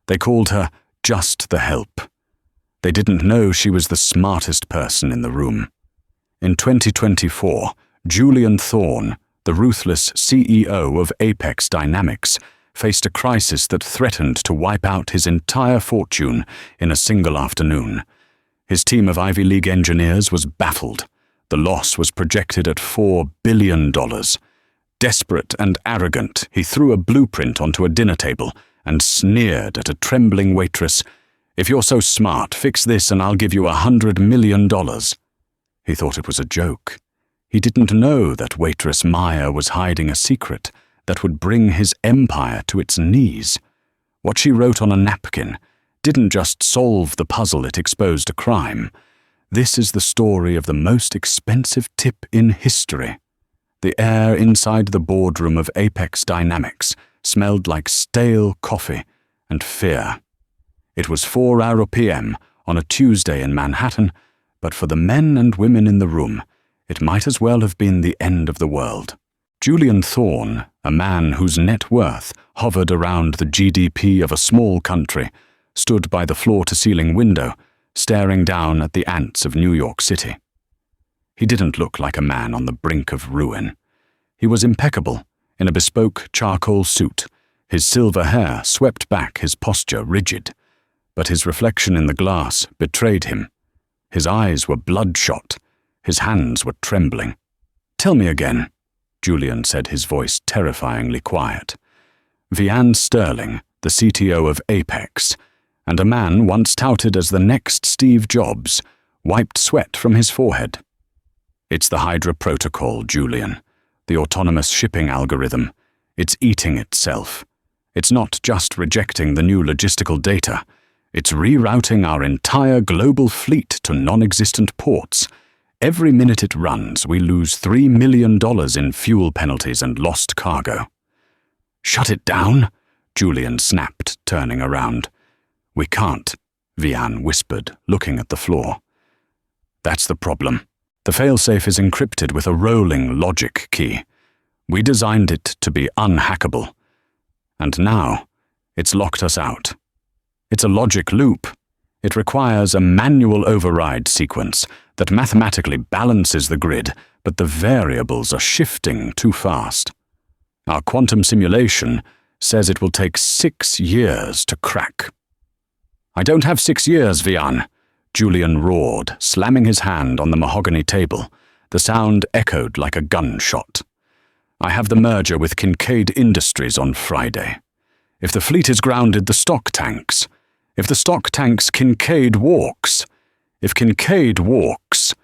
They called her just the help. They didn't know she was the smartest person in the room. In 2024, Julian Thorne, the ruthless CEO of Apex Dynamics, faced a crisis that threatened to wipe out his entire fortune in a single afternoon. His team of Ivy League engineers was baffled. The loss was projected at $4 billion. Desperate and arrogant, he threw a blueprint onto a dinner table and sneered at a trembling waitress. "If you're so smart, fix this and I'll give you $100 million. He thought it was a joke. He didn't know that waitress Maya was hiding a secret that would bring his empire to its knees. What she wrote on a napkin didn't just solve the puzzle, it exposed a crime. This is the story of the most expensive tip in history. The air inside the boardroom of Apex Dynamics smelled like stale coffee and fear. It was 4 p.m. on a Tuesday in Manhattan, but for the men and women in the room, it might as well have been the end of the world. Julian Thorne, a man whose net worth hovered around the GDP of a small country, stood by the floor-to-ceiling window, staring down at the ants of New York City. He didn't look like a man on the brink of ruin. He was impeccable, in a bespoke charcoal suit, his silver hair swept back, his posture rigid. But his reflection in the glass betrayed him. His eyes were bloodshot, his hands were trembling. "Tell me again," Julian said, his voice terrifyingly quiet. Vance Sterling, the CTO of Apex, and a man once touted as the next Steve Jobs, wiped sweat from his forehead. "It's the Hydra Protocol, Julian, the autonomous shipping algorithm. It's eating itself. It's not just rejecting the new logistical data. It's rerouting our entire global fleet to non-existent ports. Every minute it runs, we lose $3 million in fuel penalties and lost cargo." "Shut it down," Julian snapped, turning around. "We can't," Vance whispered, looking at the floor. "That's the problem. The failsafe is encrypted with a rolling logic key. We designed it to be unhackable. And now, it's locked us out. It's a logic loop. It requires a manual override sequence that mathematically balances the grid, but the variables are shifting too fast. Our quantum simulation says it will take 6 years to crack." "I don't have 6 years, Vance," Julian roared, slamming his hand on the mahogany table. The sound echoed like a gunshot. "I have the merger with Kincaid Industries on Friday. If the fleet is grounded, the stock tanks. If the stock tanks, Kincaid walks. If Kincaid walks,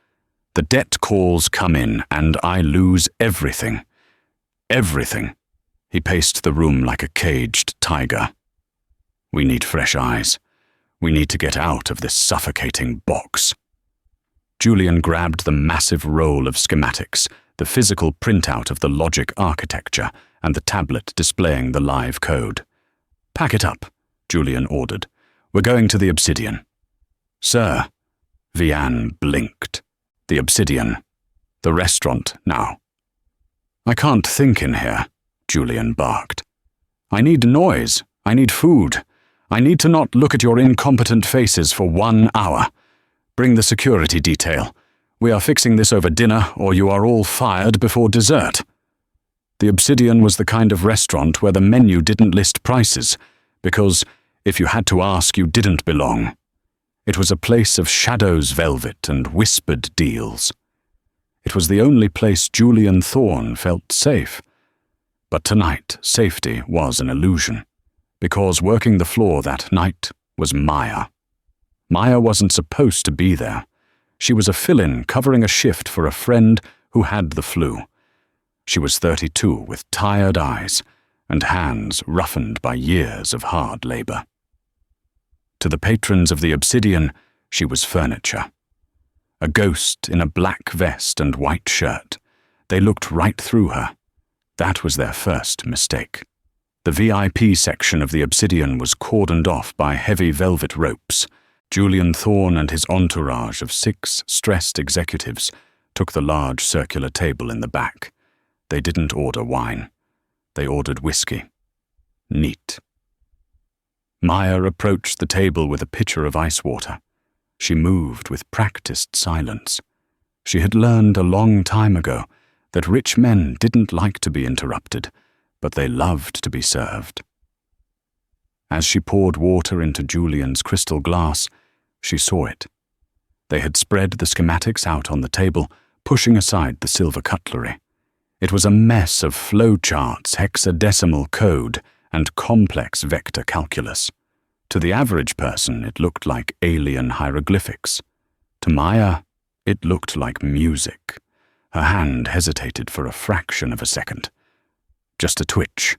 the debt calls come in and I lose everything. Everything." He paced the room like a caged tiger. "We need fresh eyes. We need to get out of this suffocating box." Julian grabbed the massive roll of schematics, the physical printout of the logic architecture, and the tablet displaying the live code. "Pack it up," Julian ordered. "We're going to the Obsidian." "Sir," Vance blinked. "The Obsidian. The restaurant now." "I can't think in here," Julian barked. "I need noise. I need food. I need to not look at your incompetent faces for 1 hour. Bring the security detail. We are fixing this over dinner, or you are all fired before dessert." The Obsidian was the kind of restaurant where the menu didn't list prices, because if you had to ask, you didn't belong. It was a place of shadows velvet and whispered deals. It was the only place Julian Thorne felt safe. But tonight, safety was an illusion, because working the floor that night was Maya. Maya wasn't supposed to be there. She was a fill-in covering a shift for a friend who had the flu. She was 32 with tired eyes and hands roughened by years of hard labor. To the patrons of the Obsidian, she was furniture. A ghost in a black vest and white shirt. They looked right through her. That was their first mistake. The VIP section of the Obsidian was cordoned off by heavy velvet ropes. Julian Thorne and his entourage of 6 stressed executives took the large circular table in the back. They didn't order wine. They ordered whiskey. Neat. Maya approached the table with a pitcher of ice water. She moved with practiced silence. She had learned a long time ago that rich men didn't like to be interrupted, but they loved to be served. As she poured water into Julian's crystal glass, she saw it. They had spread the schematics out on the table, pushing aside the silver cutlery. It was a mess of flowcharts, hexadecimal code, and complex vector calculus. To the average person, it looked like alien hieroglyphics. To Maya, it looked like music. Her hand hesitated for a fraction of a second. Just a twitch.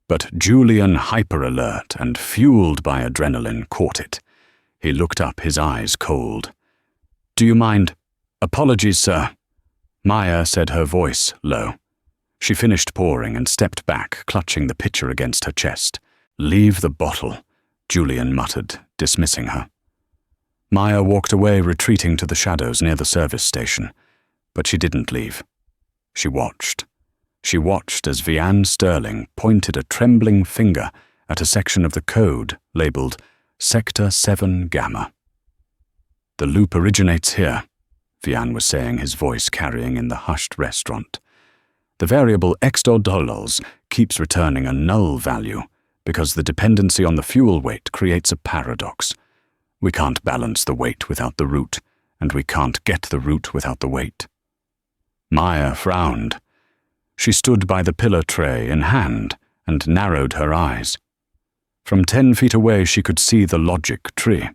But Julian, hyper-alert and fueled by adrenaline, caught it. He looked up, his eyes cold. "Do you mind?" "Apologies, sir." Maya said, her voice low. She finished pouring and stepped back, clutching the pitcher against her chest. "Leave the bottle," Julian muttered, dismissing her. Maya walked away, retreating to the shadows near the service station. But she didn't leave. She watched. She watched as Vance Sterling pointed a trembling finger at a section of the code labeled Sector 7 Gamma. "The loop originates here," Vance was saying, his voice carrying in the hushed restaurant. "The variable $x keeps returning a null value because the dependency on the fuel weight creates a paradox. We can't balance the weight without the root, and we can't get the root without the weight." Maya frowned. She stood by the pillar tray in hand and narrowed her eyes. From 10 feet away she could see the logic tree.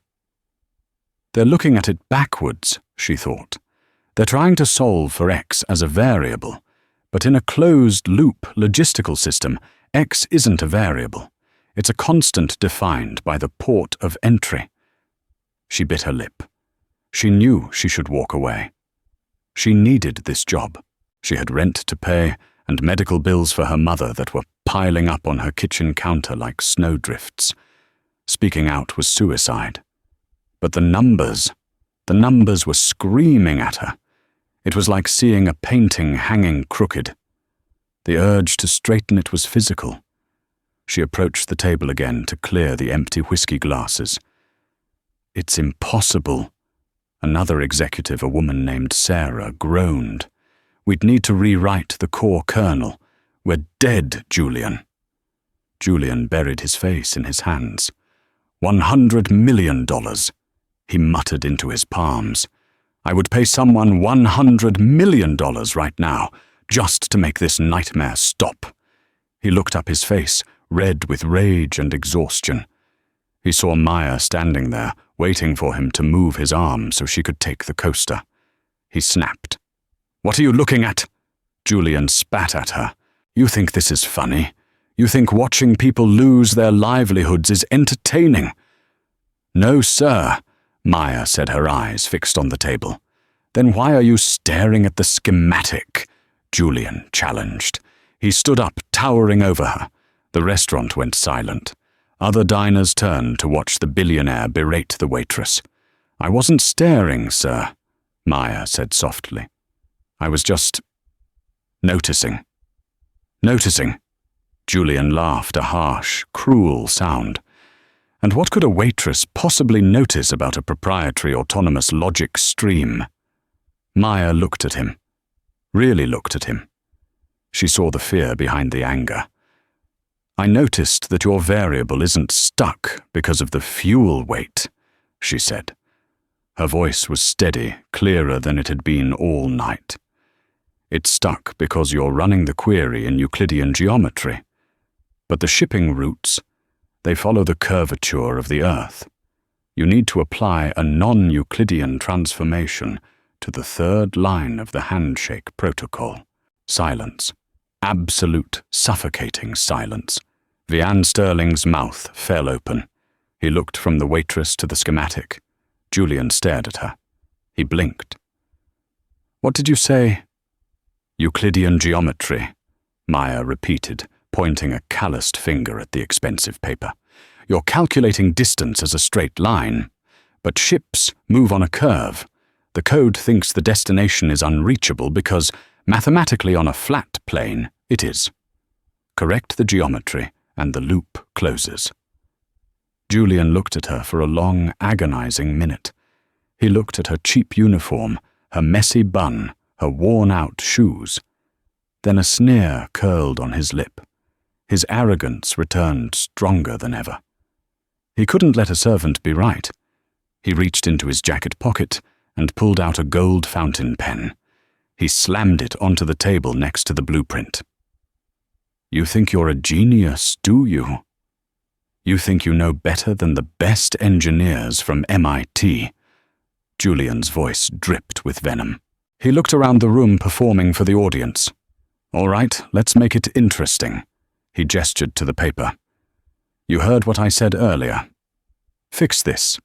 "They're looking at it backwards," she thought. "They're trying to solve for x as a variable, but in a closed-loop logistical system, x isn't a variable. It's a constant defined by the port of entry." She bit her lip. She knew she should walk away. She needed this job. She had rent to pay and medical bills for her mother that were piling up on her kitchen counter like snowdrifts. Speaking out was suicide. But the numbers were screaming at her. It was like seeing a painting hanging crooked. The urge to straighten it was physical. She approached the table again to clear the empty whiskey glasses. "It's impossible." Another executive, a woman named Sarah, groaned. "We'd need to rewrite the core kernel. We're dead, Julian." Julian buried his face in his hands. $100 million, he muttered into his palms. "I would pay someone $100 million right now, just to make this nightmare stop." He looked up, his face red with rage and exhaustion. He saw Maya standing there, waiting for him to move his arm so she could take the coaster. He snapped. "What are you looking at?" Julian spat at her. "You think this is funny? You think watching people lose their livelihoods is entertaining?" "No, sir," Maya said, her eyes fixed on the table. "Then why are you staring at the schematic?" Julian challenged. He stood up, towering over her. The restaurant went silent. Other diners turned to watch the billionaire berate the waitress. "I wasn't staring, sir," Maya said softly. "I was just noticing." "Noticing?" Julian laughed, a harsh, cruel sound. "And what could a waitress possibly notice about a proprietary autonomous logic stream?" Maya looked at him. Really looked at him. She saw the fear behind the anger. "I noticed that your variable isn't stuck because of the fuel weight," she said. Her voice was steady, clearer than it had been all night. "It's stuck because you're running the query in Euclidean geometry. But the shipping routes, they follow the curvature of the Earth. You need to apply a non-Euclidean transformation to the third line of the handshake protocol." Silence. Absolute, suffocating silence. Vance Sterling's mouth fell open. He looked from the waitress to the schematic. Julian stared at her. He blinked. "What did you say?" "Euclidean geometry," Maya repeated, pointing a calloused finger at the expensive paper. "You're calculating distance as a straight line, but ships move on a curve. The code thinks the destination is unreachable because, mathematically on a flat plane, it is. Correct the geometry, and the loop closes." Julian looked at her for a long, agonizing minute. He looked at her cheap uniform, her messy bun, her worn-out shoes. Then a sneer curled on his lip. His arrogance returned stronger than ever. He couldn't let a servant be right. He reached into his jacket pocket and pulled out a gold fountain pen. He slammed it onto the table next to the blueprint. "You think you're a genius, do you? You think you know better than the best engineers from MIT. Julian's voice dripped with venom. He looked around the room performing for the audience. "All right, let's make it interesting." He gestured to the paper. "You heard what I said earlier. Fix this.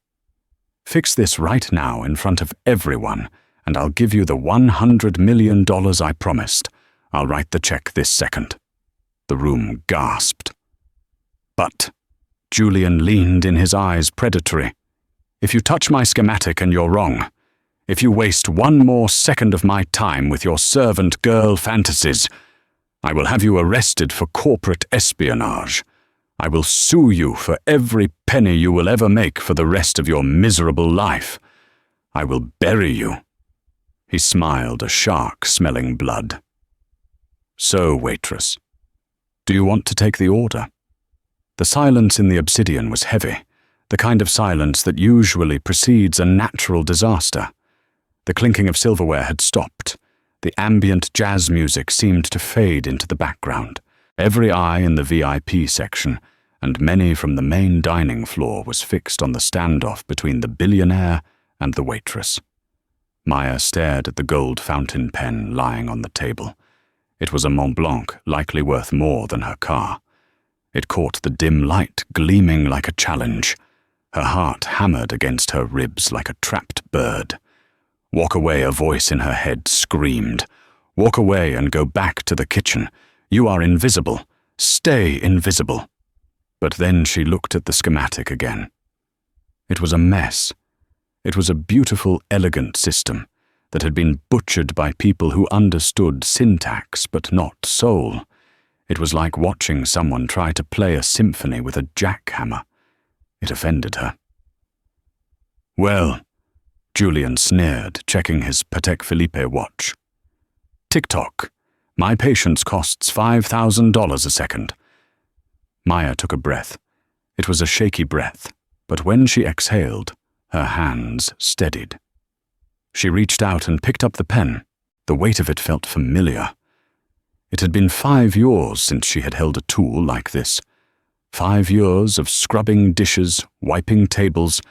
Fix this right now in front of everyone, and I'll give you the $100 million I promised. I'll write the check this second." The room gasped. "But," Julian leaned in, his eyes predatory, "if you touch my schematic and you're wrong, if you waste one more second of my time with your servant girl fantasies, I will have you arrested for corporate espionage. I will sue you for every penny you will ever make for the rest of your miserable life. I will bury you." He smiled, a shark smelling blood. "So, Waitress, do you want to take the order?" The silence in the obsidian was heavy, the kind of silence that usually precedes a natural disaster. The clinking of silverware had stopped. The ambient jazz music seemed to fade into the background. Every eye in the VIP section, and many from the main dining floor, was fixed on the standoff between the billionaire and the waitress. Maya stared at the gold fountain pen lying on the table. It was a Mont Blanc, likely worth more than her car. It caught the dim light, gleaming like a challenge. Her heart hammered against her ribs like a trapped bird. "Walk away," a voice in her head screamed. "Walk away and go back to the kitchen. You are invisible. Stay invisible." But then she looked at the schematic again. It was a mess. It was a beautiful, elegant system that had been butchered by people who understood syntax but not soul. It was like watching someone try to play a symphony with a jackhammer. It offended her. "Well," Julian sneered, checking his Patek Philippe watch. "Tick-tock. My patience costs $5,000 a second." Maya took a breath. It was a shaky breath, but when she exhaled, her hands steadied. She reached out and picked up the pen. The weight of it felt familiar. It had been 5 years since she had held a tool like this. 5 years of scrubbing dishes, wiping tables,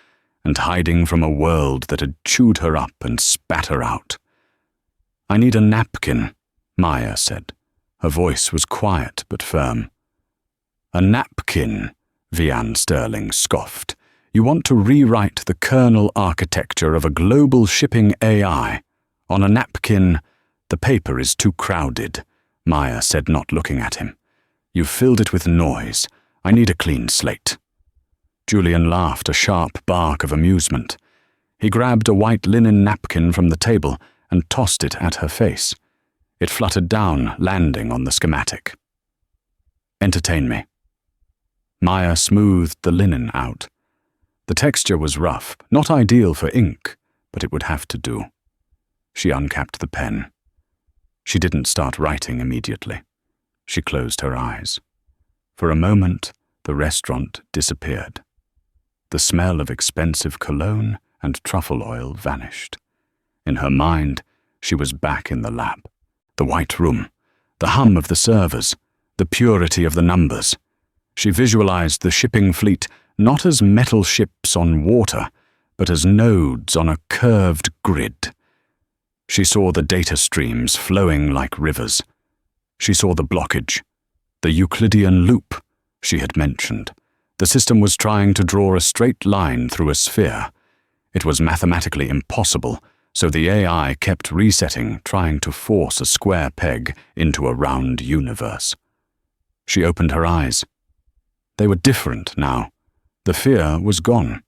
and hiding from a world that had chewed her up and spat her out. "I need a napkin," Maya said. Her voice was quiet but firm. "A napkin," Vian Sterling scoffed. "You want to rewrite the kernel architecture of a global shipping AI. On a napkin, the paper is too crowded," Maya said, not looking at him. "You've filled it with noise. I need a clean slate." Julian laughed, a sharp bark of amusement. He grabbed a white linen napkin from the table and tossed it at her face. It fluttered down, landing on the schematic. "Entertain me." Maya smoothed the linen out. The texture was rough, not ideal for ink, but it would have to do. She uncapped the pen. She didn't start writing immediately. She closed her eyes. For a moment, the restaurant disappeared. The smell of expensive cologne and truffle oil vanished. In her mind, she was back in the lab. The white room, the hum of the servers, the purity of the numbers. She visualized the shipping fleet not as metal ships on water, but as nodes on a curved grid. She saw the data streams flowing like rivers. She saw the blockage, the Euclidean loop she had mentioned. The system was trying to draw a straight line through a sphere. It was mathematically impossible, so the AI kept resetting, trying to force a square peg into a round universe. She opened her eyes. They were different now. The fear was gone.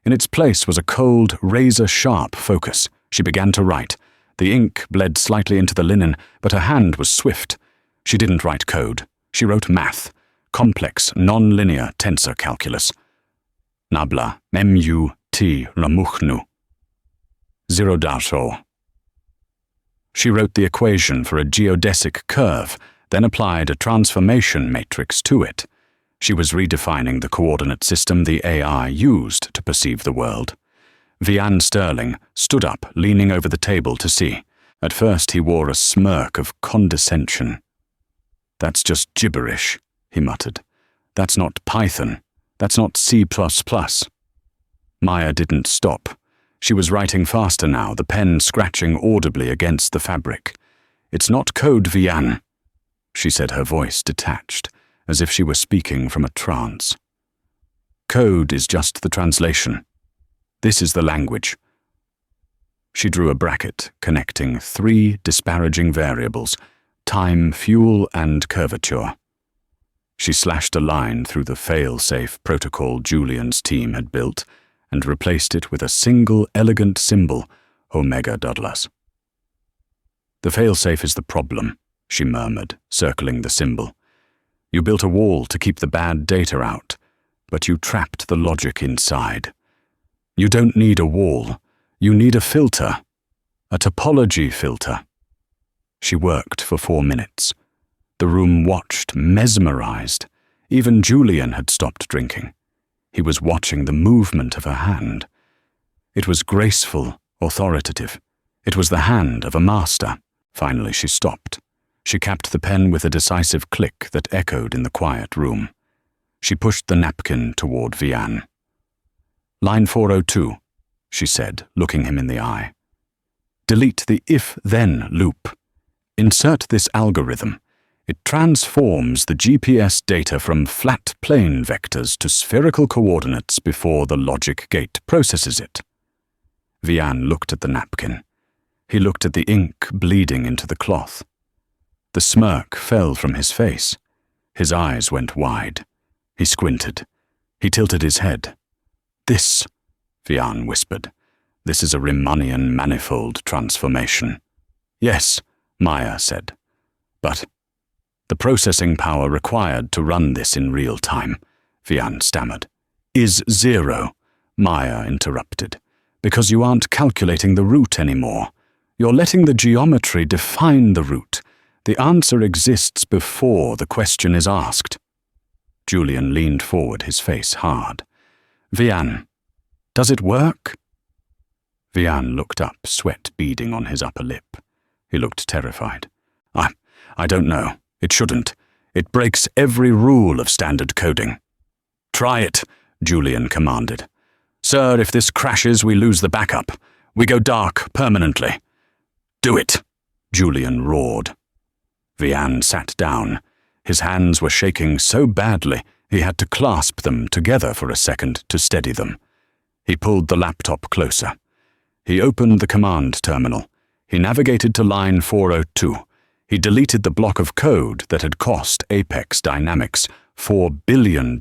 In its place was a cold, razor-sharp focus. She began to write. The ink bled slightly into the linen, but her hand was swift. She didn't write code. She wrote math, complex, non-linear tensor calculus. Nabla, M-U-T, Ramuchnu. Zerodato. She wrote the equation for a geodesic curve, then applied a transformation matrix to it. She was redefining the coordinate system the AI used to perceive the world. Vance Sterling stood up, leaning over the table to see. At first he wore a smirk of condescension. "That's just gibberish," he muttered. "That's not Python. That's not C++. Maya didn't stop. She was writing faster now, the pen scratching audibly against the fabric. "It's not code, Vance," she said, her voice detached, as if she were speaking from a trance. "Code is just the translation. This is the language." She drew a bracket connecting 3 disparaging variables: time, fuel, and curvature. She slashed a line through the fail-safe protocol Julian's team had built and replaced it with a single elegant symbol, Omega Douglas. "The fail-safe is the problem," she murmured, circling the symbol. "You built a wall to keep the bad data out, but you trapped the logic inside. You don't need a wall. You need a filter. A topology filter." She worked for 4 minutes. The room watched, mesmerized. Even Julian had stopped drinking. He was watching the movement of her hand. It was graceful, authoritative. It was the hand of a master. Finally she stopped. She capped the pen with a decisive click that echoed in the quiet room. She pushed the napkin toward Vance. "Line 402, she said, looking him in the eye. "Delete the if-then loop. Insert this algorithm. It transforms the GPS data from flat plane vectors to spherical coordinates before the logic gate processes it." Vance looked at the napkin. He looked at the ink bleeding into the cloth. The smirk fell from his face. His eyes went wide. He squinted. He tilted his head. "This," Vance whispered, "this is a Riemannian manifold transformation." "Yes," Maya said. "But the processing power required to run this in real time," Vance stammered. "Is 0, Maya interrupted, "because you aren't calculating the root anymore. You're letting the geometry define the root. The answer exists before the question is asked." Julian leaned forward, his face hard. "Vance, does it work?" Vance looked up, sweat beading on his upper lip. He looked terrified. I don't know. It shouldn't. It breaks every rule of standard coding." "Try it," Julian commanded. "Sir, if this crashes, we lose the backup. We go dark permanently." "Do it," Julian roared. Vance sat down. His hands were shaking so badly he had to clasp them together for a second to steady them. He pulled the laptop closer. He opened the command terminal. He navigated to line 402. He deleted the block of code that had cost Apex Dynamics $4 billion.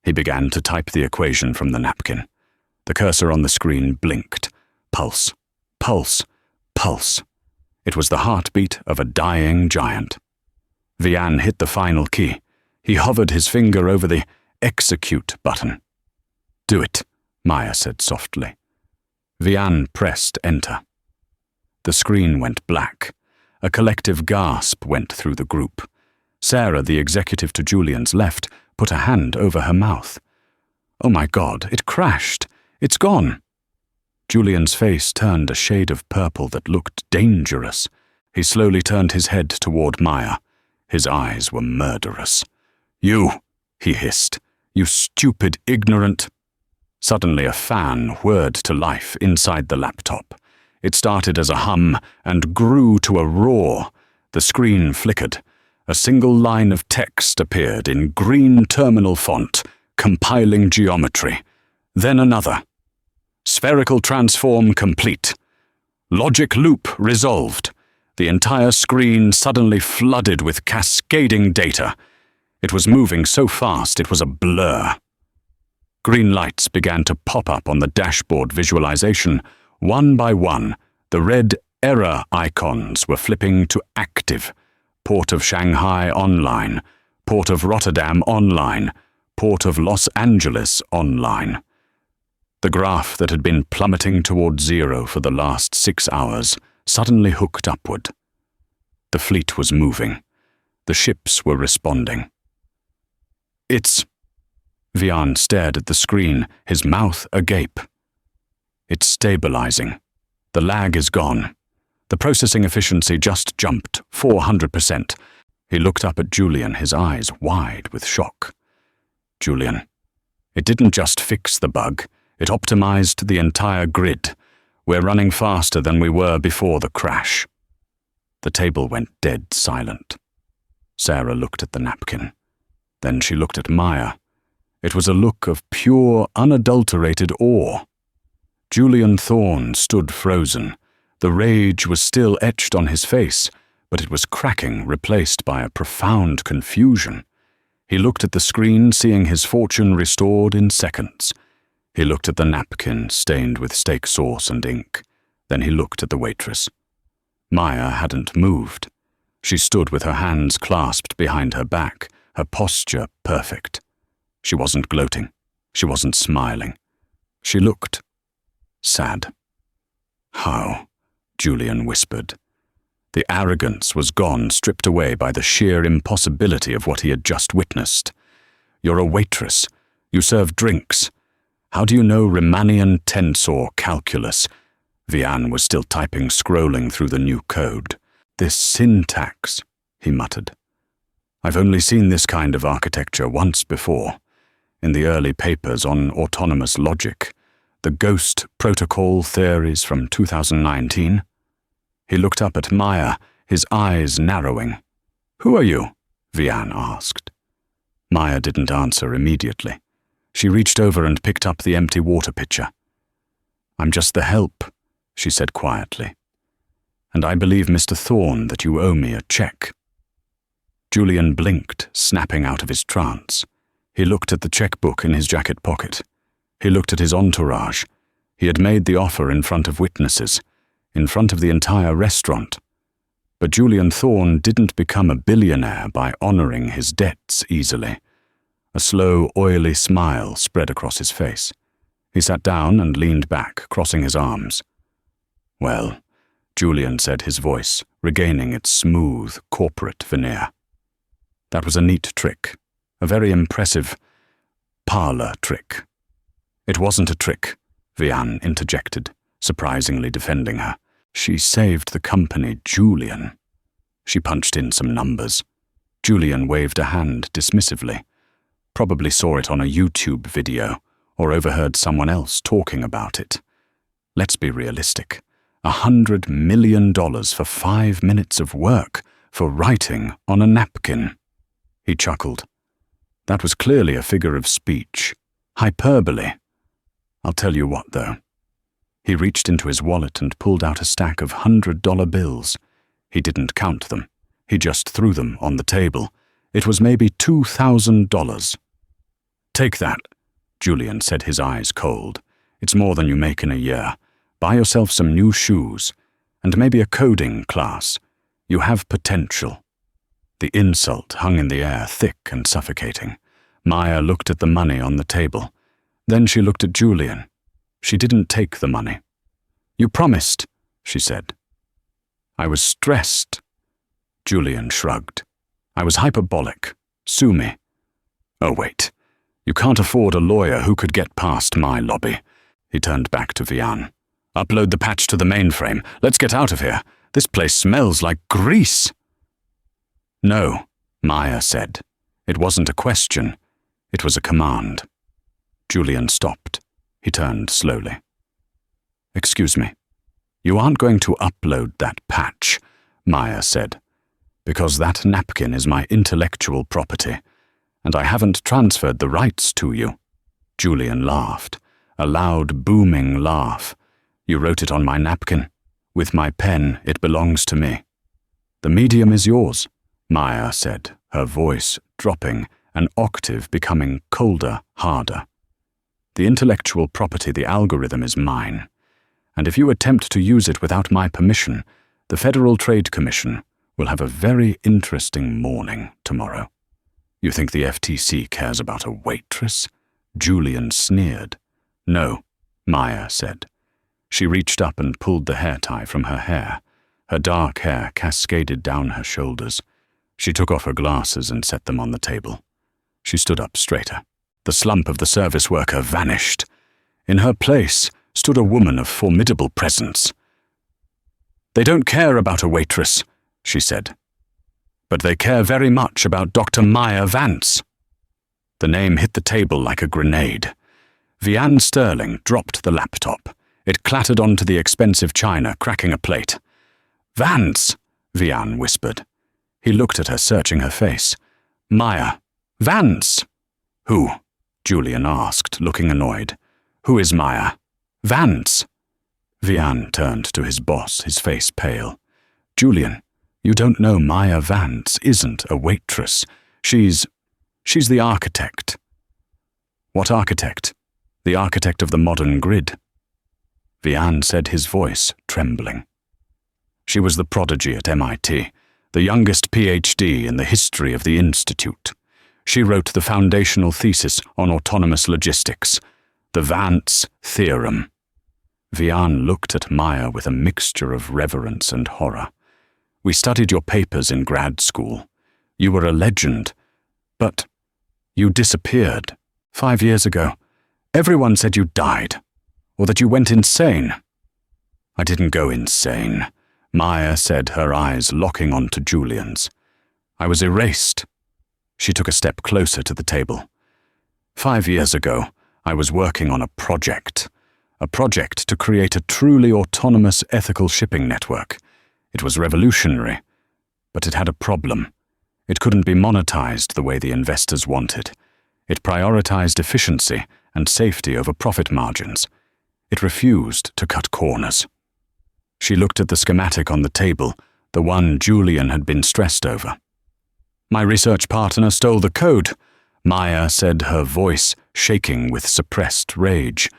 He began to type the equation from the napkin. The cursor on the screen blinked. Pulse, pulse, pulse. It was the heartbeat of a dying giant. Vance hit the final key. He hovered his finger over the execute button. "Do it," Maya said softly. Vance pressed enter. The screen went black. A collective gasp went through the group. Sarah, the executive to Julian's left, put a hand over her mouth. "Oh my God, it crashed. It's gone." Julian's face turned a shade of purple that looked dangerous. He slowly turned his head toward Maya. His eyes were murderous. "You," he hissed. "You stupid, ignorant—" Suddenly a fan whirred to life inside the laptop. It started as a hum and grew to a roar. The screen flickered. A single line of text appeared in green terminal font, compiling geometry. Then another. "Spherical transform complete. Logic loop resolved." The entire screen suddenly flooded with cascading data. It was moving so fast it was a blur. Green lights began to pop up on the dashboard visualization. One by one, the red error icons were flipping to active. Port of Shanghai online, Port of Rotterdam online, Port of Los Angeles online. The graph that had been plummeting toward zero for the last 6 hours suddenly hooked upward. The fleet was moving. The ships were responding. It's... Vance stared at the screen, his mouth agape. It's stabilizing. The lag is gone. The processing efficiency just jumped 400%. He looked up at Julian, his eyes wide with shock. Julian, it didn't just fix the bug, it optimized the entire grid. We're running faster than we were before the crash. The table went dead silent. Sarah looked at the napkin. Then she looked at Maya. It was a look of pure, unadulterated awe. Julian Thorne stood frozen. The rage was still etched on his face, but it was cracking, replaced by a profound confusion. He looked at the screen, seeing his fortune restored in seconds. He looked at the napkin stained with steak sauce and ink. Then he looked at the waitress. Maya hadn't moved. She stood with her hands clasped behind her back, her posture perfect. She wasn't gloating. She wasn't smiling. She looked sad. How? Julian whispered. The arrogance was gone, stripped away by the sheer impossibility of what he had just witnessed. You're a waitress. You serve drinks. How do you know Riemannian tensor calculus? Vance was still typing, scrolling through the new code. This syntax, he muttered. I've only seen this kind of architecture once before. In the early papers on autonomous logic, the ghost protocol theories from 2019. He looked up at Maya, his eyes narrowing. Who are you? Vance asked. Maya didn't answer immediately. She reached over and picked up the empty water pitcher. I'm just the help, she said quietly. And I believe, Mr. Thorne, that you owe me a check. Julian blinked, snapping out of his trance. He looked at the checkbook in his jacket pocket. He looked at his entourage. He had made the offer in front of witnesses, in front of the entire restaurant. But Julian Thorne didn't become a billionaire by honoring his debts easily. A slow, oily smile spread across his face. He sat down and leaned back, crossing his arms. Well, Julian said, his voice regaining its smooth, corporate veneer. That was a neat trick, a very impressive parlor trick. It wasn't a trick, Vance interjected, surprisingly defending her. She saved the company, Julian. She punched in some numbers. Julian waved a hand dismissively. Probably saw it on a YouTube video, or overheard someone else talking about it. Let's be realistic. $100 million for 5 minutes of work, for writing on a napkin. He chuckled. That was clearly a figure of speech. Hyperbole. I'll tell you what, though. He reached into his wallet and pulled out a stack of $100 bills. He didn't count them. He just threw them on the table. It was maybe $2,000. Take that, Julian said, his eyes cold. It's more than you make in a year. Buy yourself some new shoes, and maybe a coding class. You have potential. The insult hung in the air, thick and suffocating. Maya looked at the money on the table. Then she looked at Julian. She didn't take the money. You promised, she said. I was stressed. Julian shrugged. I was hyperbolic. Sue me. Oh, wait. You can't afford a lawyer who could get past my lobby. He turned back to Vance. Upload the patch to the mainframe. Let's get out of here. This place smells like grease. No, Maya said. It wasn't a question. It was a command. Julian stopped. He turned slowly. Excuse me. You aren't going to upload that patch, Maya said, because that napkin is my intellectual property, and I haven't transferred the rights to you. Julian laughed, a loud, booming laugh. You wrote it on my napkin. With my pen, it belongs to me. The medium is yours, Maya said, her voice dropping, an octave becoming colder, harder. The intellectual property, the algorithm, is mine, and if you attempt to use it without my permission, the Federal Trade Commission will have a very interesting morning tomorrow. You think the FTC cares about a waitress? Julian sneered. No, Maya said. She reached up and pulled the hair tie from her hair. Her dark hair cascaded down her shoulders. She took off her glasses and set them on the table. She stood up straighter. The slump of the service worker vanished. In her place stood a woman of formidable presence. They don't care about a waitress, she said. But they care very much about Dr. Maya Vance. The name hit the table like a grenade. Vianne Sterling dropped the laptop. It clattered onto the expensive china, cracking a plate. Vance, Vianne whispered. He looked at her, searching her face. Maya. Vance. Who? Julian asked, looking annoyed. Who is Maya? Vance. Vianne turned to his boss, his face pale. Julian, you don't know Maya Vance isn't a waitress. She's the architect. What architect? The architect of the modern grid. Vianne said, his voice trembling. She was the prodigy at MIT, the youngest PhD in the history of the Institute. She wrote the foundational thesis on autonomous logistics, the Vance theorem. Vianne looked at Maya with a mixture of reverence and horror. We studied your papers in grad school. You were a legend, but you disappeared 5 years ago. Everyone said you died, or that you went insane. I didn't go insane, Maya said, her eyes locking onto Julian's. I was erased. She took a step closer to the table. 5 years ago, I was working on a project to create a truly autonomous ethical shipping network. It was revolutionary, but it had a problem. It couldn't be monetized the way the investors wanted. It prioritized efficiency and safety over profit margins. It refused to cut corners. She looked at the schematic on the table, the one Julian had been stressed over. My research partner stole the code, Maya said, her voice shaking with suppressed rage.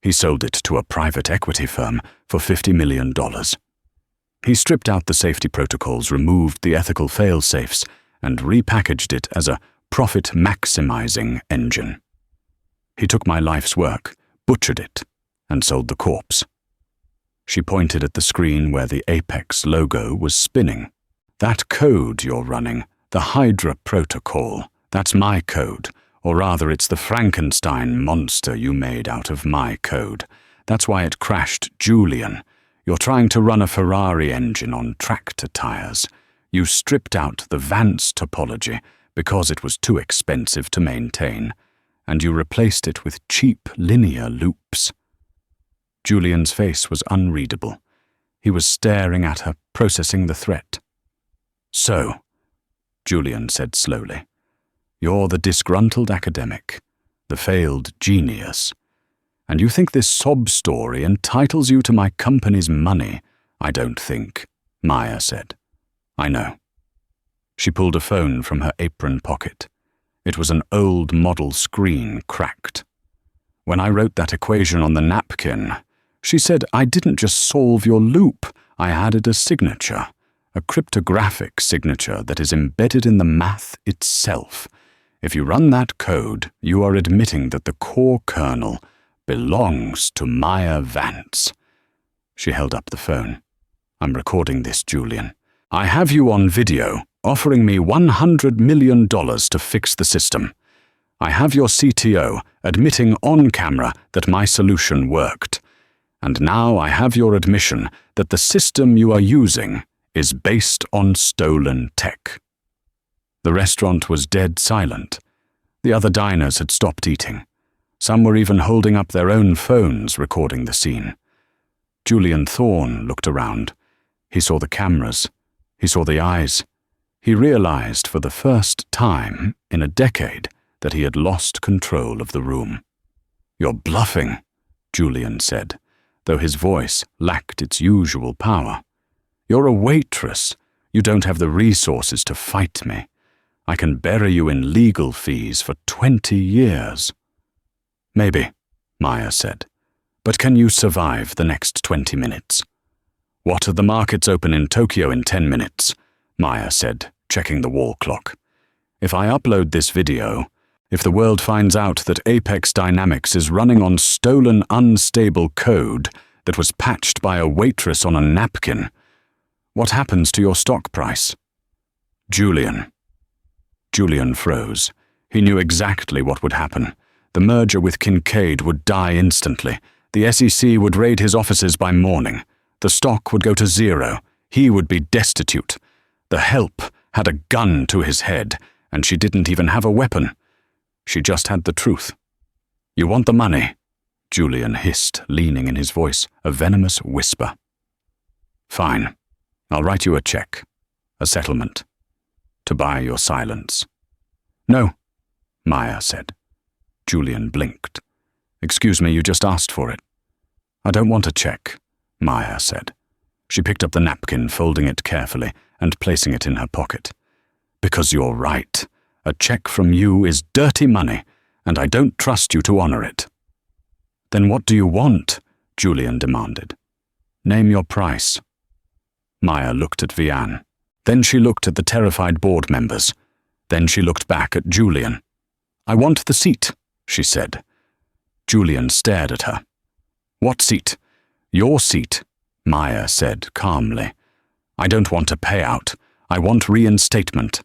He sold it to a private equity firm for $50 million. He stripped out the safety protocols, removed the ethical fail-safes, and repackaged it as a profit-maximizing engine. He took my life's work, butchered it, and sold the corpse. She pointed at the screen where the Apex logo was spinning. That code you're running, the Hydra protocol, that's my code. Or rather, it's the Frankenstein monster you made out of my code. That's why it crashed Julian. You're trying to run a Ferrari engine on tractor tires. You stripped out the Vance topology because it was too expensive to maintain, and you replaced it with cheap linear loops. Julian's face was unreadable. He was staring at her, processing the threat. So, Julian said slowly, you're the disgruntled academic, the failed genius, and you think this sob story entitles you to my company's money? I don't think, Maya said. I know. She pulled a phone from her apron pocket. It was an old model screen, cracked. When I wrote that equation on the napkin, she said I didn't just solve your loop, I added a signature, a cryptographic signature that is embedded in the math itself. If you run that code, you are admitting that the core kernel belongs to Maya Vance. She held up the phone. I'm recording this, Julian. I have you on video, offering me $100 million to fix the system. I have your CTO admitting on camera that my solution worked. And now I have your admission that the system you are using is based on stolen tech. The restaurant was dead silent. The other diners had stopped eating. Some were even holding up their own phones, recording the scene. Julian Thorne looked around. He saw the cameras. He saw the eyes. He realized for the first time in a decade that he had lost control of the room. You're bluffing, Julian said, though his voice lacked its usual power. You're a waitress. You don't have the resources to fight me. I can bury you in legal fees for 20 years. Maybe, Maya said, but can you survive the next 20 minutes? What are the markets open in Tokyo in 10 minutes? Maya said, checking the wall clock. If I upload this video, if the world finds out that Apex Dynamics is running on stolen, unstable code that was patched by a waitress on a napkin, what happens to your stock price? Julian. Julian froze. He knew exactly what would happen. The merger with Kincaid would die instantly. The SEC would raid his offices by morning. The stock would go to zero. He would be destitute. The help had a gun to his head, and she didn't even have a weapon. She just had the truth. "You want the money?" Julian hissed, leaning in his voice, a venomous whisper. "Fine. I'll write you a check. A settlement. To buy your silence." "No," Maya said. Julian blinked. "Excuse me, you just asked for it." "I don't want a check," Maya said. She picked up the napkin, folding it carefully, and placing it in her pocket. "Because you're right. A check from you is dirty money, and I don't trust you to honor it." "Then what do you want?" Julian demanded. "Name your price." Maya looked at Vian. Then she looked at the terrified board members. Then she looked back at Julian. "I want the seat," she said. Julian stared at her. "What seat?" "Your seat," Maya said calmly. "I don't want a payout. I want reinstatement.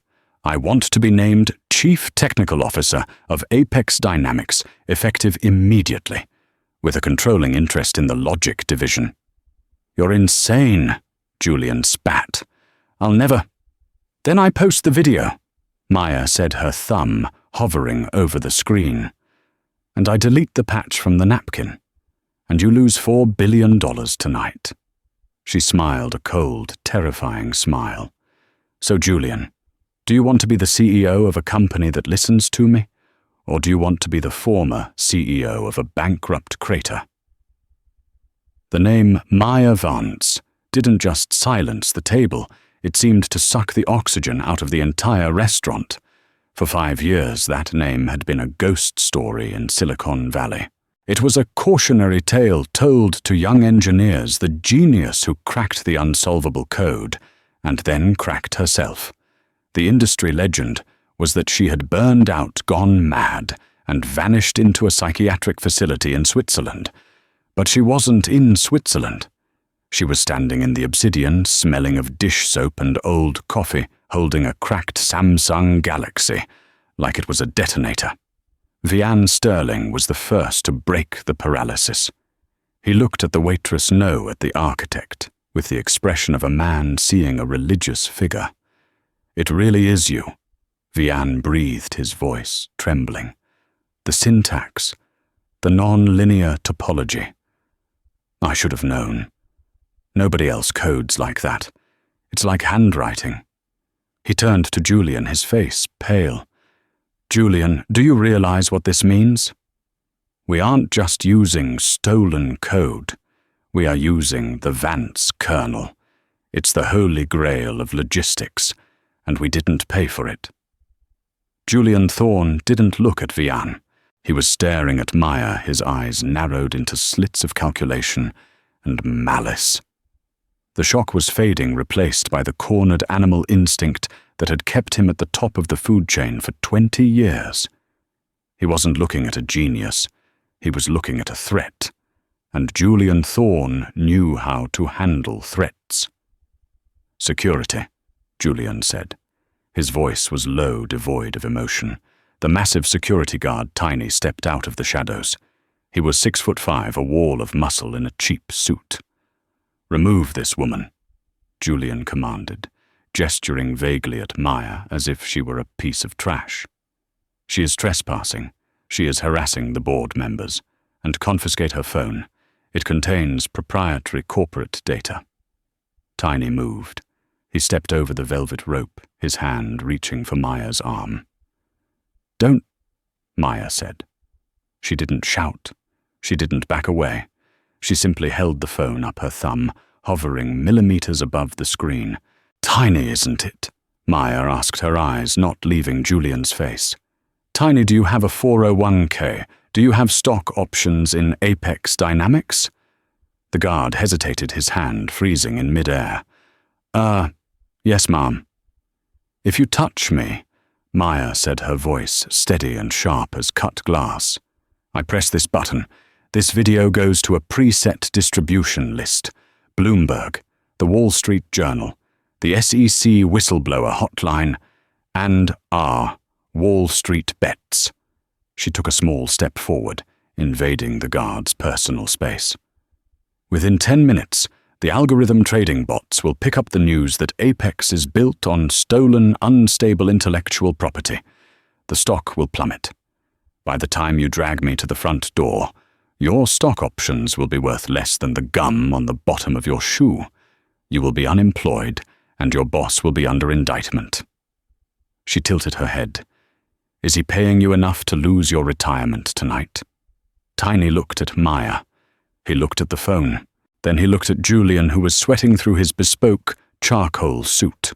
I want to be named Chief Technical Officer of Apex Dynamics, effective immediately, with a controlling interest in the logic division." "You're insane," Julian spat. "I'll never—" "Then I post the video," Maya said, her thumb hovering over the screen. "And I delete the patch from the napkin. And you lose $4 billion tonight." She smiled a cold, terrifying smile. "So, Julian, do you want to be the CEO of a company that listens to me? Or do you want to be the former CEO of a bankrupt crater?" The name Maya Vance didn't just silence the table, it seemed to suck the oxygen out of the entire restaurant. For 5 years, that name had been a ghost story in Silicon Valley. It was a cautionary tale told to young engineers, the genius who cracked the unsolvable code, and then cracked herself. The industry legend was that she had burned out, gone mad, and vanished into a psychiatric facility in Switzerland. But she wasn't in Switzerland. She was standing in the Obsidian, smelling of dish soap and old coffee, holding a cracked Samsung Galaxy, like it was a detonator. Vian Sterling was the first to break the paralysis. He looked at the waitress, no, at the architect, with the expression of a man seeing a religious figure. "It really is you," Vian breathed, his voice trembling. "The syntax, the non-linear topology. I should have known. Nobody else codes like that. It's like handwriting." He turned to Julian, his face pale. "Julian, do you realize what this means? We aren't just using stolen code. We are using the Vance kernel. It's the holy grail of logistics, and we didn't pay for it." Julian Thorne didn't look at Vian. He was staring at Maya, his eyes narrowed into slits of calculation and malice. The shock was fading, replaced by the cornered animal instinct that had kept him at the top of the food chain for 20 years. He wasn't looking at a genius. He was looking at a threat, and Julian Thorne knew how to handle threats. "Security," Julian said. His voice was low, devoid of emotion. The massive security guard, Tiny, stepped out of the shadows. He was 6'5", a wall of muscle in a cheap suit. "Remove this woman," Julian commanded, gesturing vaguely at Maya as if she were a piece of trash. "She is trespassing. She is harassing the board members. And confiscate her phone. It contains proprietary corporate data." Tiny moved. He stepped over the velvet rope, his hand reaching for Maya's arm. "Don't," Maya said. She didn't shout. She didn't back away. She simply held the phone up her thumb, hovering millimeters above the screen. "Tiny, isn't it?" Maya asked, her eyes not leaving Julian's face. "Tiny, do you have a 401k? Do you have stock options in Apex Dynamics?" The guard hesitated, his hand freezing in midair. Yes, ma'am." "If you touch me," Maya said, her voice steady and sharp as cut glass. I press this button. This video goes to a preset distribution list. Bloomberg, the Wall Street Journal, the SEC whistleblower hotline, and our Wall Street bets. She took a small step forward, invading the guard's personal space. Within 10 minutes, the algorithm trading bots will pick up the news that Apex is built on stolen, unstable intellectual property. The stock will plummet. By the time you drag me to the front door, your stock options will be worth less than the gum on the bottom of your shoe. You will be unemployed, and your boss will be under indictment. She tilted her head. Is he paying you enough to lose your retirement tonight? Tiny looked at Maya. He looked at the phone. Then he looked at Julian, who was sweating through his bespoke charcoal suit.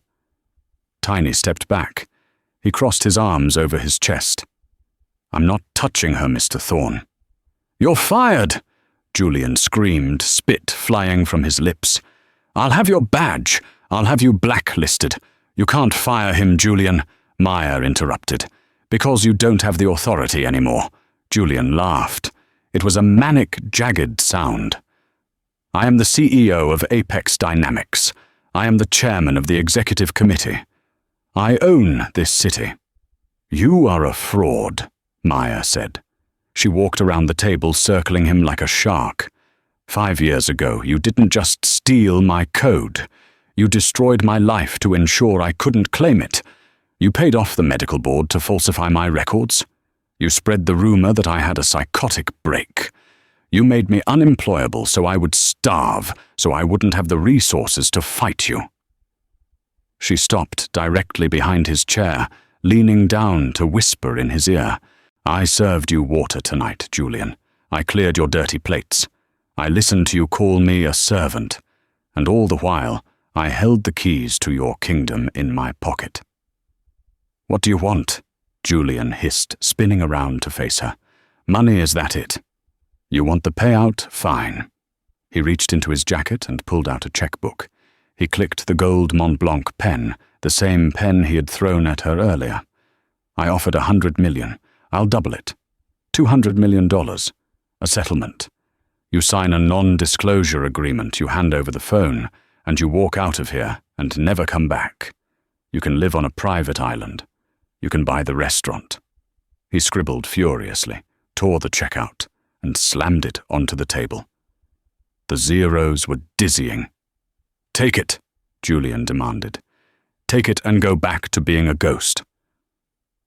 Tiny stepped back. He crossed his arms over his chest. I'm not touching her, Mr. Thorne. You're fired! Julian screamed, spit flying from his lips. I'll have your badge. I'll have you blacklisted. You can't fire him, Julian, Maya interrupted. Because you don't have the authority anymore. Julian laughed. It was a manic, jagged sound. I am the CEO of Apex Dynamics. I am the chairman of the executive committee. I own this city. You are a fraud, Maya said. She walked around the table, circling him like a shark. 5 years ago, you didn't just steal my code. You destroyed my life to ensure I couldn't claim it. You paid off the medical board to falsify my records. You spread the rumor that I had a psychotic break. You made me unemployable so I would starve, so I wouldn't have the resources to fight you. She stopped directly behind his chair, leaning down to whisper in his ear. I served you water tonight, Julian. I cleared your dirty plates. I listened to you call me a servant. And all the while, I held the keys to your kingdom in my pocket. What do you want? Julian hissed, spinning around to face her. Money, is that it? You want the payout? Fine. He reached into his jacket and pulled out a checkbook. He clicked the gold Mont Blanc pen, the same pen he had thrown at her earlier. I offered $100 million. I'll double it. $200 million. A settlement. You sign a non-disclosure agreement, you hand over the phone, and you walk out of here and never come back. You can live on a private island. You can buy the restaurant. He scribbled furiously, tore the check out, and slammed it onto the table. The zeros were dizzying. Take it, Julian demanded. Take it and go back to being a ghost.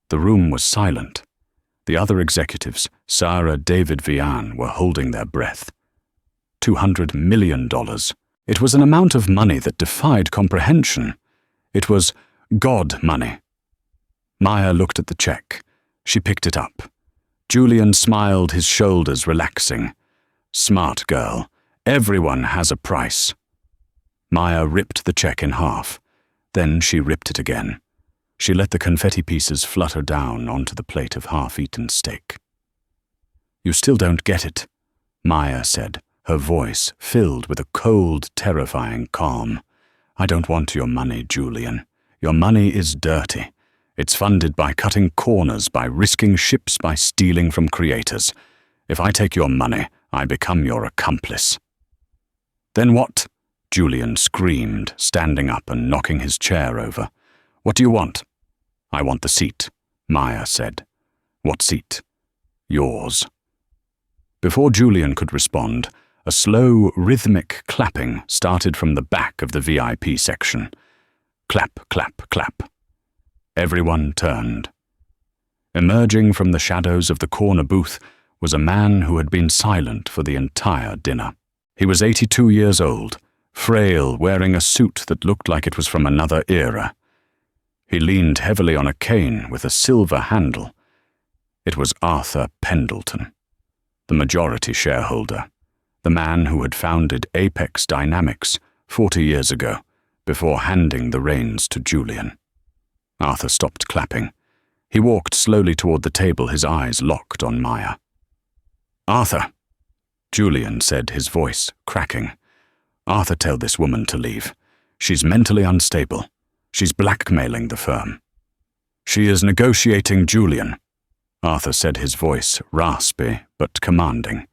The room was silent. The other executives, Sarah, David, Vian, were holding their breath. $200 million. It was an amount of money that defied comprehension. It was God money. Maya looked at the check. She picked it up. Julian smiled, his shoulders relaxing. Smart girl. Everyone has a price. Maya ripped the check in half. Then she ripped it again. She let the confetti pieces flutter down onto the plate of half-eaten steak. You still don't get it, Maya said, her voice filled with a cold, terrifying calm. I don't want your money, Julian. Your money is dirty. It's funded by cutting corners, by risking ships, by stealing from creators. If I take your money, I become your accomplice. Then what? Julian screamed, standing up and knocking his chair over. What do you want? I want the seat, Maya said. What seat? Yours. Before Julian could respond, a slow, rhythmic clapping started from the back of the VIP section. Clap, clap, clap. Everyone turned. Emerging from the shadows of the corner booth was a man who had been silent for the entire dinner. He was 82 years old, frail, wearing a suit that looked like it was from another era. He leaned heavily on a cane with a silver handle. It was Arthur Pendleton, the majority shareholder, the man who had founded Apex Dynamics 40 years ago, before handing the reins to Julian. Arthur stopped clapping. He walked slowly toward the table, his eyes locked on Maya. Arthur, Julian said, his voice cracking. Arthur, tell this woman to leave. She's mentally unstable. She's blackmailing the firm. She is negotiating Julian, Arthur said, his voice raspy but commanding.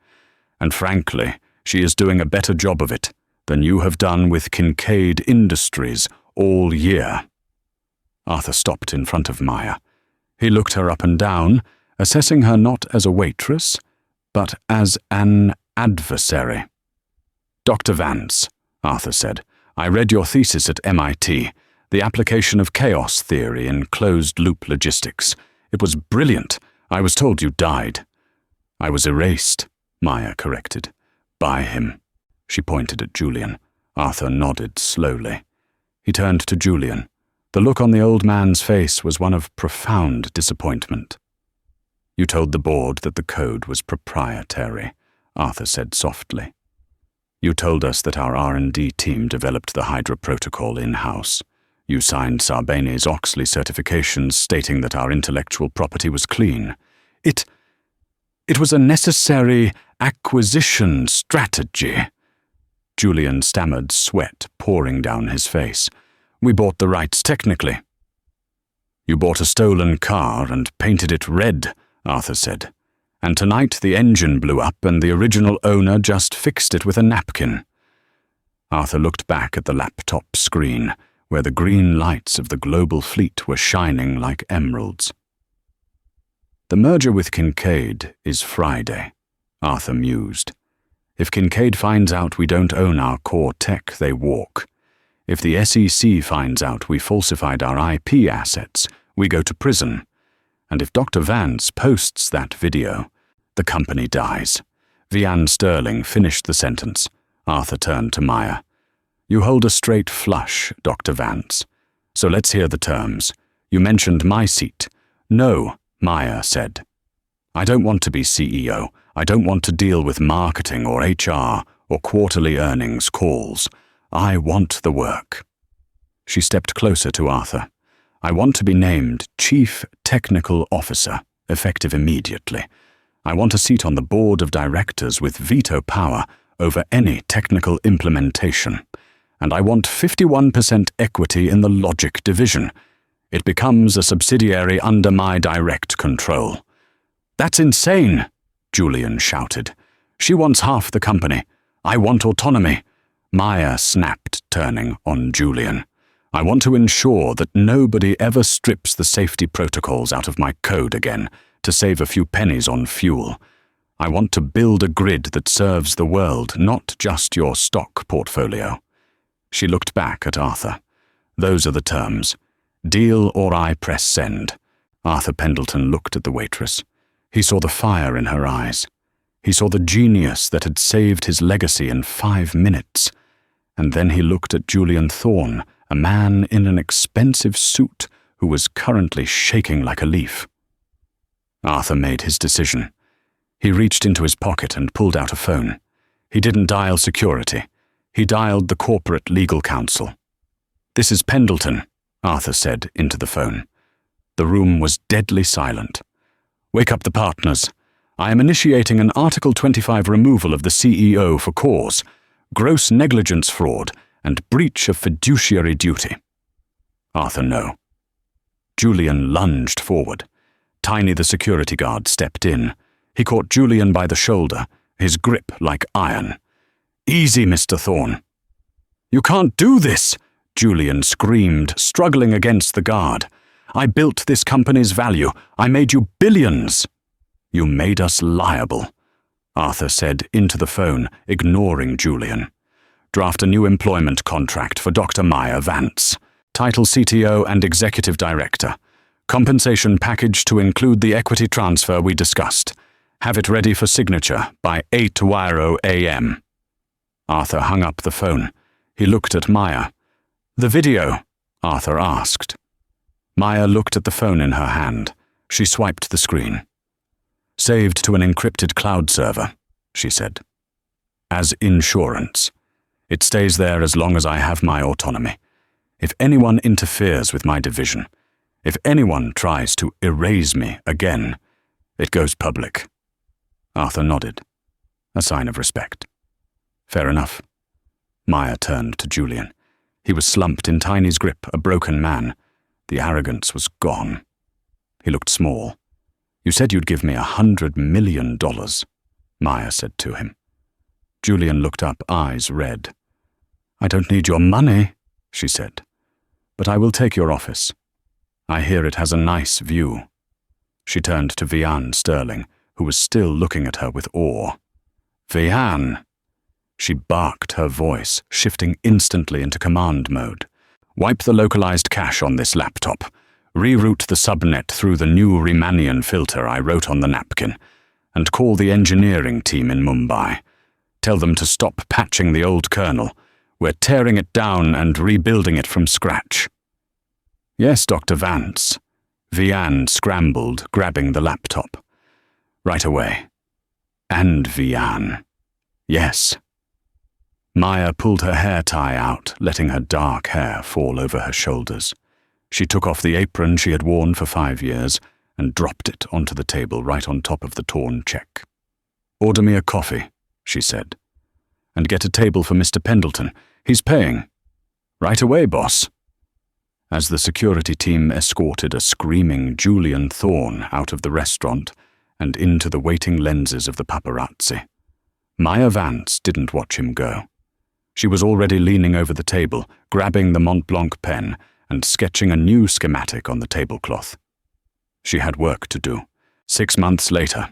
And frankly, she is doing a better job of it than you have done with Kincaid Industries all year. Arthur stopped in front of Maya. He looked her up and down, assessing her not as a waitress, but as an adversary. Dr. Vance, Arthur said, I read your thesis at MIT, the application of chaos theory in closed-loop logistics. It was brilliant. I was told you died. I was erased, Maya corrected. By him. She pointed at Julian. Arthur nodded slowly. He turned to Julian. The look on the old man's face was one of profound disappointment. You told the board that the code was proprietary, Arthur said softly. You told us that our R&D team developed the Hydra protocol in-house. You signed Sarbanes-Oxley certifications stating that our intellectual property was clean. It was a necessary acquisition strategy. Julian stammered, sweat pouring down his face. We bought the rights technically. You bought a stolen car and painted it red, Arthur said. And tonight the engine blew up and the original owner just fixed it with a napkin. Arthur looked back at the laptop screen, where the green lights of the global fleet were shining like emeralds. The merger with Kincaid is Friday, Arthur mused. If Kincaid finds out we don't own our core tech, they walk. If the SEC finds out we falsified our IP assets, we go to prison. And if Dr. Vance posts that video, the company dies. Vianne Sterling finished the sentence. Arthur turned to Maya. You hold a straight flush, Dr. Vance. So let's hear the terms. You mentioned my seat. No, Maya said. I don't want to be CEO. I don't want to deal with marketing or HR or quarterly earnings calls. I want the work. She stepped closer to Arthur. I want to be named Chief Technical Officer, effective immediately. I want a seat on the board of directors with veto power over any technical implementation. And I want 51% equity in the logic division. It becomes a subsidiary under my direct control. That's insane, Julian shouted. She wants half the company. I want autonomy. Maya snapped, turning on Julian. I want to ensure that nobody ever strips the safety protocols out of my code again to save a few pennies on fuel. I want to build a grid that serves the world, not just your stock portfolio. She looked back at Arthur. Those are the terms. Deal or I press send. Arthur Pendleton looked at the waitress. He saw the fire in her eyes. He saw the genius that had saved his legacy in 5 minutes. And then he looked at Julian Thorne, a man in an expensive suit who was currently shaking like a leaf. Arthur made his decision. He reached into his pocket and pulled out a phone. He didn't dial security. He dialed the corporate legal counsel. This is Pendleton, Arthur said into the phone. The room was deadly silent. Wake up the partners. I am initiating an Article 25 removal of the CEO for cause, gross negligence fraud, and breach of fiduciary duty. Arthur, no. Julian lunged forward. Tiny the security guard stepped in. He caught Julian by the shoulder, his grip like iron. Easy, Mr. Thorne. You can't do this, Julian screamed, struggling against the guard. I built this company's value. I made you billions. You made us liable, Arthur said into the phone, ignoring Julian. Draft a new employment contract for Dr. Maya Vance. Title CTO and Executive Director. Compensation package to include the equity transfer we discussed. Have it ready for signature by 8:00 a.m. Arthur hung up the phone. He looked at Maya. The video, Arthur asked. Maya looked at the phone in her hand. She swiped the screen. Saved to an encrypted cloud server, she said. As insurance. It stays there as long as I have my autonomy. If anyone interferes with my division, if anyone tries to erase me again, it goes public. Arthur nodded, a sign of respect. Fair enough. Maya turned to Julian. He was slumped in Tiny's grip, a broken man. The arrogance was gone. He looked small. You said you'd give me $100 million, Maya said to him. Julian looked up, eyes red. I don't need your money, she said, but I will take your office. I hear it has a nice view. She turned to Vian Sterling, who was still looking at her with awe. Vian! She barked, her voice shifting instantly into command mode. Wipe the localized cache on this laptop. Reroute the subnet through the new Riemannian filter I wrote on the napkin, and call the engineering team in Mumbai. Tell them to stop patching the old kernel. We're tearing it down and rebuilding it from scratch. Yes, Dr. Vance. Vian scrambled, grabbing the laptop. Right away. And Vian. Yes. Maya pulled her hair tie out, letting her dark hair fall over her shoulders. She took off the apron she had worn for 5 years and dropped it onto the table right on top of the torn check. Order me a coffee, she said. And get a table for Mr. Pendleton. He's paying. Right away, boss. As the security team escorted a screaming Julian Thorne out of the restaurant and into the waiting lenses of the paparazzi, Maya Vance didn't watch him go. She was already leaning over the table, grabbing the Mont Blanc pen and sketching a new schematic on the tablecloth. She had work to do. 6 months later,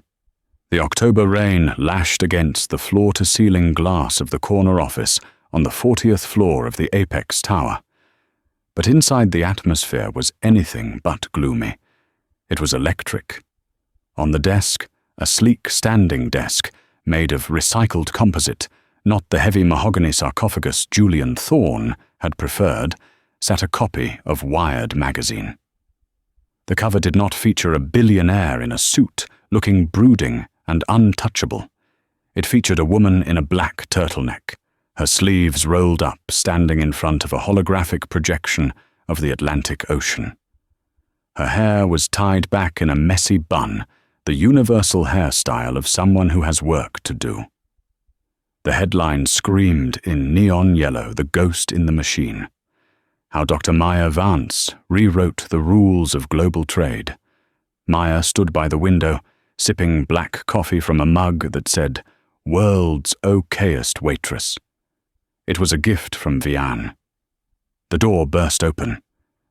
the October rain lashed against the floor-to-ceiling glass of the corner office on the 40th floor of the Apex Tower. But inside the atmosphere was anything but gloomy. It was electric. On the desk, a sleek standing desk made of recycled composite, not the heavy mahogany sarcophagus Julian Thorne had preferred, sat a copy of Wired magazine. The cover did not feature a billionaire in a suit, looking brooding and untouchable. It featured a woman in a black turtleneck, her sleeves rolled up, standing in front of a holographic projection of the Atlantic Ocean. Her hair was tied back in a messy bun, the universal hairstyle of someone who has work to do. The headline screamed in neon yellow, "The Ghost in the Machine." How Dr. Maya Vance rewrote the rules of global trade. Maya stood by the window, sipping black coffee from a mug that said, "World's okayest waitress." It was a gift from Vian. The door burst open.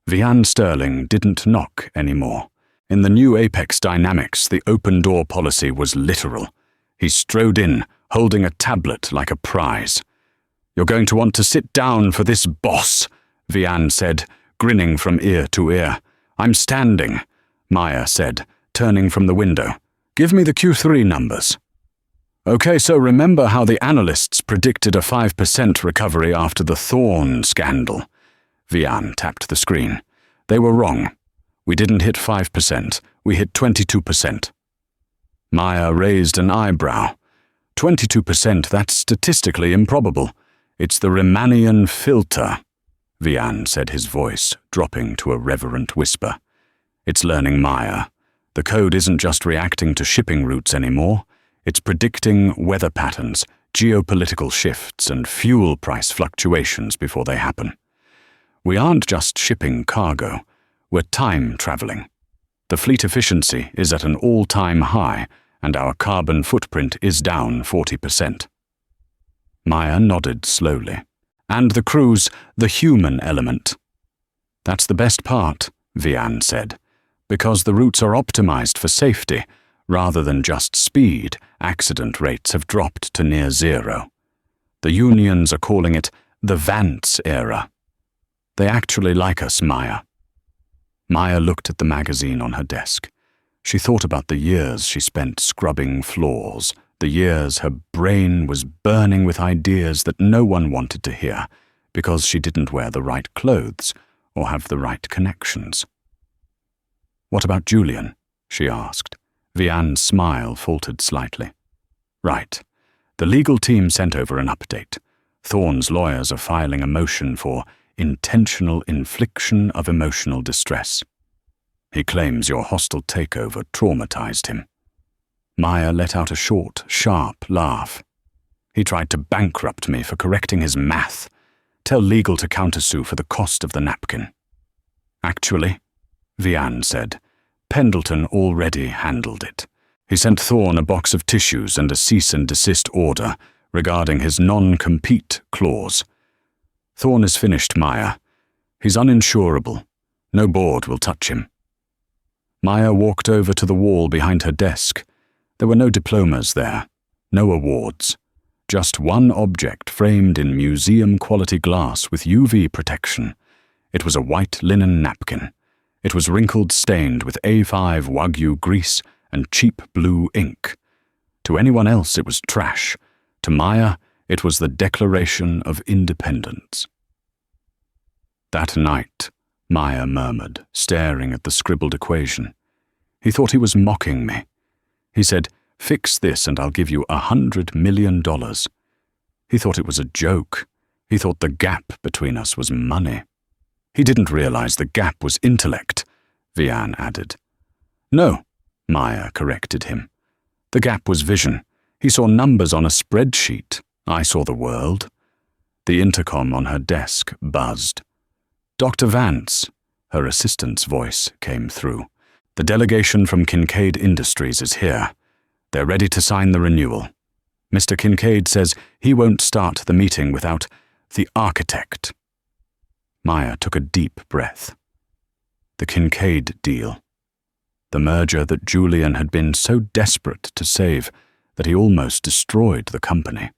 Vian Sterling didn't knock anymore. In the new Apex dynamics, the open-door policy was literal. He strode in, holding a tablet like a prize. "You're going to want to sit down for this, boss," Vian said, grinning from ear to ear. "I'm standing," Maya said, turning from the window. "Give me the Q3 numbers." "Okay, so remember how the analysts predicted a 5% recovery after the Thorne scandal?" Vian tapped the screen. "They were wrong. We didn't hit 5%, we hit 22%. Maya raised an eyebrow. 22%, that's statistically improbable. It's the Riemannian filter, Vian said, his voice dropping to a reverent whisper. It's learning Maya. The code isn't just reacting to shipping routes anymore. It's predicting weather patterns, geopolitical shifts, and fuel price fluctuations before they happen. We aren't just shipping cargo. We're time traveling. The fleet efficiency is at an all-time high, and our carbon footprint is down 40%. Maya nodded slowly. And the crew's the human element. That's the best part, Vian said, because the routes are optimized for safety. Rather than just speed, accident rates have dropped to near zero. The unions are calling it the Vance era. They actually like us, Maya. Maya looked at the magazine on her desk. She thought about the years she spent scrubbing floors, the years her brain was burning with ideas that no one wanted to hear because she didn't wear the right clothes or have the right connections. "What about Julian?" she asked. Vian's smile faltered slightly. "Right. The legal team sent over an update. Thorne's lawyers are filing a motion for intentional infliction of emotional distress. He claims your hostile takeover traumatized him." Maya let out a short, sharp laugh. "He tried to bankrupt me for correcting his math. Tell legal to countersue for the cost of the napkin." "Actually," Vian said, Pendleton already handled it. He sent Thorne a box of tissues and a cease and desist order regarding his non-compete clause. Thorne is finished, Maya. He's uninsurable. No board will touch him. Maya walked over to the wall behind her desk. There were no diplomas there, no awards. Just one object framed in museum-quality glass with UV protection. It was a white linen napkin. It was wrinkled-stained with A5 Wagyu grease and cheap blue ink. To anyone else it was trash. To Maya, it was the Declaration of Independence. That night, Maya murmured, staring at the scribbled equation. He thought he was mocking me. He said, "Fix this and I'll give you $100 million. He thought it was a joke. He thought the gap between us was money. He didn't realize the gap was intellect, Vance added. No, Maya corrected him. The gap was vision. He saw numbers on a spreadsheet. I saw the world. The intercom on her desk buzzed. Dr. Vance, her assistant's voice came through. The delegation from Kincaid Industries is here. They're ready to sign the renewal. Mr. Kincaid says he won't start the meeting without the architect. Maya took a deep breath. The Kincaid deal. The merger that Julian had been so desperate to save that he almost destroyed the company.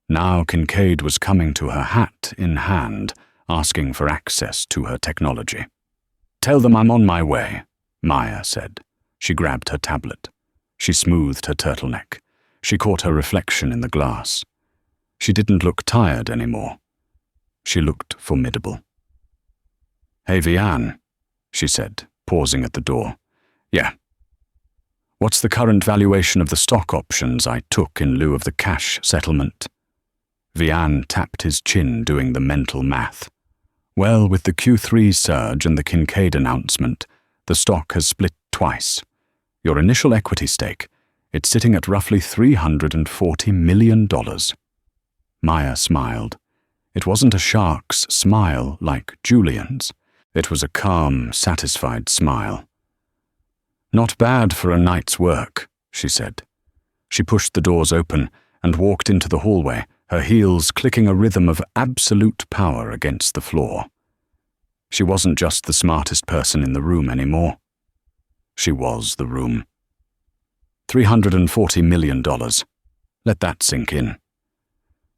Now Kincaid was coming to her hat in hand, asking for access to her technology. Tell them I'm on my way, Maya said. She grabbed her tablet. She smoothed her turtleneck. She caught her reflection in the glass. She didn't look tired anymore. She looked formidable. Hey, Vance, she said, pausing at the door. Yeah. What's the current valuation of the stock options I took in lieu of the cash settlement? Vance tapped his chin, doing the mental math. Well, with the Q3 surge and the Kincaid announcement, the stock has split twice. Your initial equity stake, it's sitting at roughly $340 million. Maya smiled. It wasn't a shark's smile like Julian's. It was a calm, satisfied smile. Not bad for a night's work, she said. She pushed the doors open and walked into the hallway, her heels clicking a rhythm of absolute power against the floor. She wasn't just the smartest person in the room anymore. She was the room. $340 million. Let that sink in.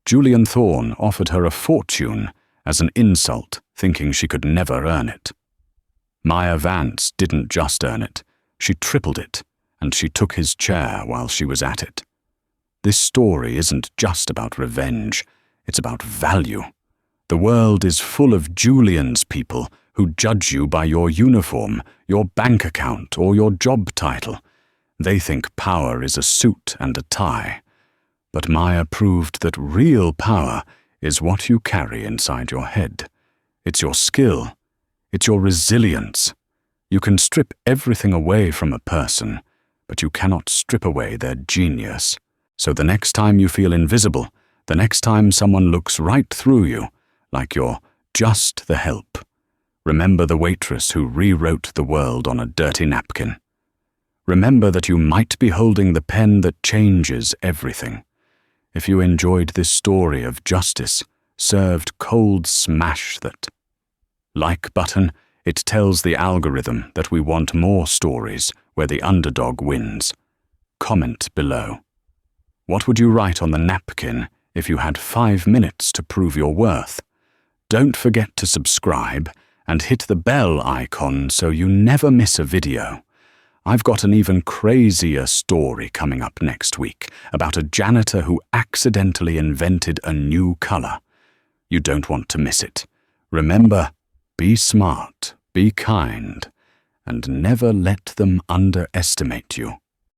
Julian Thorne offered her a fortune as an insult, thinking she could never earn it. Maya Vance didn't just earn it. She tripled it, and she took his chair while she was at it. This story isn't just about revenge. It's about value. The world is full of Julian's people who judge you by your uniform, your bank account, or your job title. They think power is a suit and a tie. But Maya proved that real power is what you carry inside your head. It's your skill. It's your resilience. You can strip everything away from a person, but you cannot strip away their genius. So the next time you feel invisible, the next time someone looks right through you, like you're just the help, remember the waitress who rewrote the world on a dirty napkin. Remember that you might be holding the pen that changes everything. If you enjoyed this story of justice, served cold smash that like button, it tells the algorithm that we want more stories where the underdog wins. Comment below. What would you write on the napkin if you had 5 minutes to prove your worth? Don't forget to subscribe and hit the bell icon so you never miss a video. I've got an even crazier story coming up next week about a janitor who accidentally invented a new color. You don't want to miss it. Remember, be smart, be kind, and never let them underestimate you.